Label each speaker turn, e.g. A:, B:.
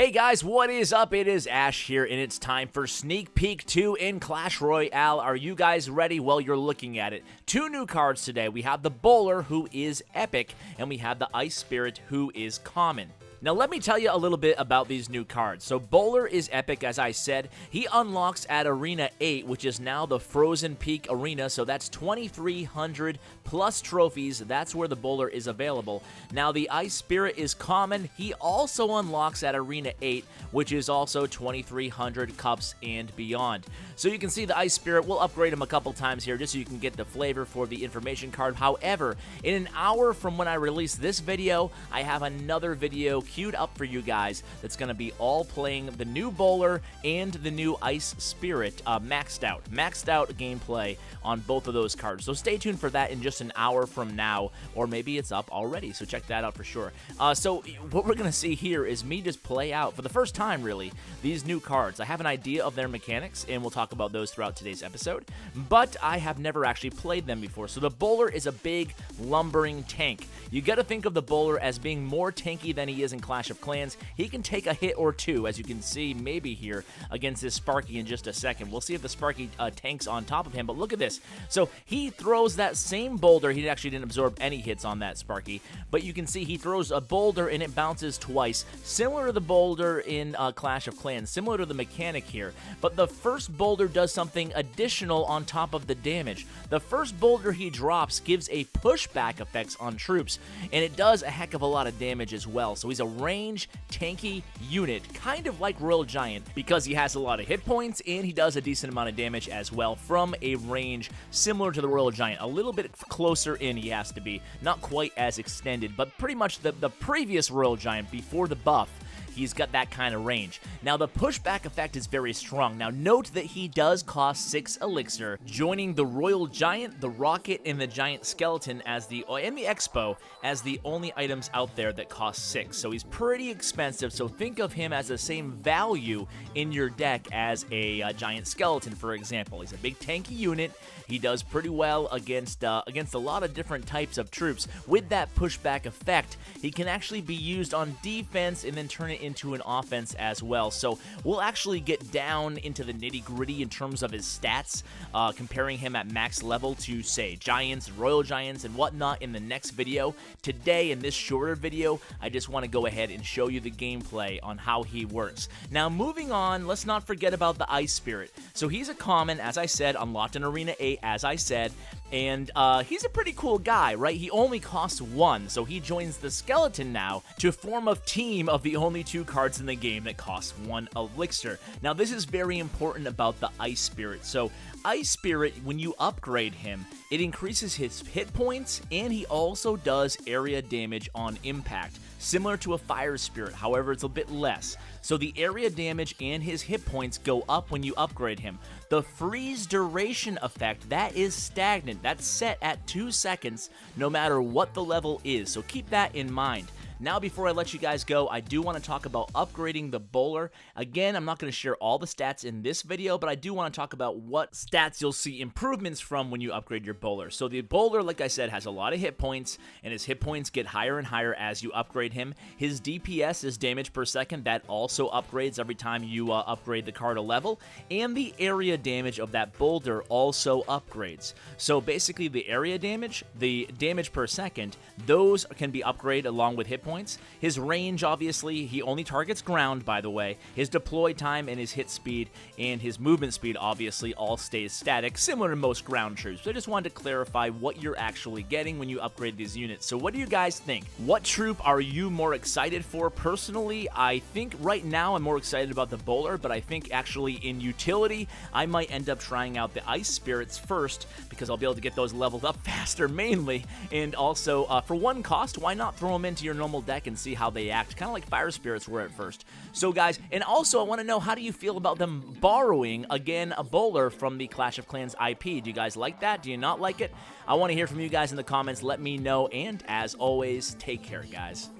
A: Hey guys, what is up? It is Ash here, and it's time for Sneak Peek 2 in Clash Royale. Are you guys ready? Well, you're looking at it. Two new cards today. We have the Bowler, who is epic, and we have the Ice Spirit, who is common. Now, let me tell you a little bit about these new cards. So, Bowler is epic, as I said. He unlocks at Arena 8, which is now the Frozen Peak Arena, so that's 2,300 plus trophies. That's where the Bowler is available. Now, the Ice Spirit is common. He also unlocks at Arena 8, which is also 2,300 cups and beyond. So, you can see the Ice Spirit. We'll upgrade him a couple times here just so you can get the flavor for the information card. However, in an hour from when I release this video, I have another video queued up for you guys that's going to be all playing the new Bowler and the new Ice Spirit maxed out gameplay on both of those cards. So stay tuned for that in just an hour from now, or maybe it's up already, so check that out for sure. So what we're going to see here is me just play out, for the first time really, these new cards. I have an idea of their mechanics, and we'll talk about those throughout today's episode, but I have never actually played them before. So the Bowler is a big, lumbering tank. You got to think of the Bowler as being more tanky than he is in Clash of Clans. He can take a hit or two, as you can see maybe here against this Sparky in just a second. We'll see if the Sparky tanks on top of him, but look at this. So he throws that same boulder. He actually didn't absorb any hits on that Sparky, but you can see he throws a boulder and it bounces twice, similar to the boulder in Clash of Clans, similar to the mechanic here, but the first boulder does something additional on top of the damage. The first boulder he drops gives a pushback effects on troops, and it does a heck of a lot of damage as well. So he's a range tanky unit, kind of like Royal Giant, because he has a lot of hit points and he does a decent amount of damage as well from a range similar to the Royal Giant. A little bit closer in he has to be, not quite as extended, but pretty much the previous Royal Giant before the buff. He's got that kind of range. Now, the pushback effect is very strong. Now, note that he does cost 6 elixir, joining the Royal Giant, the Rocket, and the Giant Skeleton and the Expo as the only items out there that cost 6. So he's pretty expensive, so think of him as the same value in your deck as a Giant Skeleton, for example. He's a big tanky unit. He does pretty well against a lot of different types of troops. With that pushback effect, he can actually be used on defense and then turn it into an offense as well. So we'll actually get down into the nitty-gritty in terms of his stats, comparing him at max level to, say, Giants, Royal Giants, and whatnot in the next video. Today, in this shorter video, I just want to go ahead and show you the gameplay on how he works. Now, moving on, let's not forget about the Ice Spirit. So he's a common, as I said, unlocked in Arena 8, as I said, and he's a pretty cool guy, right? He only costs 1, so he joins the Skeleton now to form a team of the only 2 cards in the game that cost 1 elixir. Now, this is very important about the Ice Spirit. So, Ice Spirit, when you upgrade him, it increases his hit points, and he also does area damage on impact, similar to a Fire Spirit. However, it's a bit less. So the area damage and his hit points go up when you upgrade him. The freeze duration effect, that is stagnant. That's set at 2 seconds no matter what the level is. So keep that in mind. Now, before I let you guys go, I do want to talk about upgrading the Bowler. Again, I'm not going to share all the stats in this video, but I do want to talk about what stats you'll see improvements from when you upgrade your Bowler. So the Bowler, like I said, has a lot of hit points, and his hit points get higher and higher as you upgrade him. His DPS is damage per second. That also upgrades every time you upgrade the card a level, and the area damage of that boulder also upgrades. So basically, the area damage, the damage per second, those can be upgraded along with hit points. His range, obviously, he only targets ground, by the way. His deploy time and his hit speed and his movement speed, obviously, all stays static, similar to most ground troops. So I just wanted to clarify what you're actually getting when you upgrade these units. So what do you guys think? What troop are you more excited for? Personally, I think right now I'm more excited about the Bowler, but I think actually in utility, I might end up trying out the Ice Spirits first, because I'll be able to get those leveled up faster, mainly, and also, for 1 cost, why not throw them into your normal deck and see how they act, kind of like Fire Spirits were at first. So guys, and also I want to know, how do you feel about them borrowing, again, a Bowler from the Clash of Clans IP? Do you guys like that? Do you not like it? I want to hear from you guys in the comments. Let me know, and as always, take care, guys.